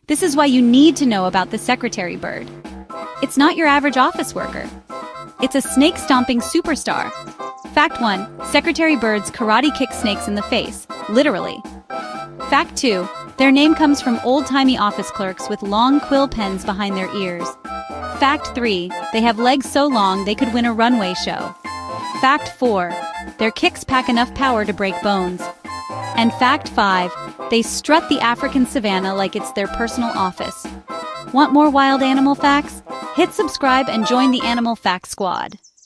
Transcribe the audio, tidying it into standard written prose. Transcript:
This is why you need to know about the secretary bird. It's not your average office worker. It's a snake-stomping superstar. Fact 1. Secretary birds karate kick snakes in the face, literally. Fact 2. Their name comes from old-timey office clerks with long quill pens behind their ears. Fact 3. They have legs so long they could win a runway show. Fact 4. Their kicks pack enough power to break bones. And fact 5. They strut the African savanna like it's their personal office. Want more wild animal facts? Hit subscribe and join the Animal Fact Squad.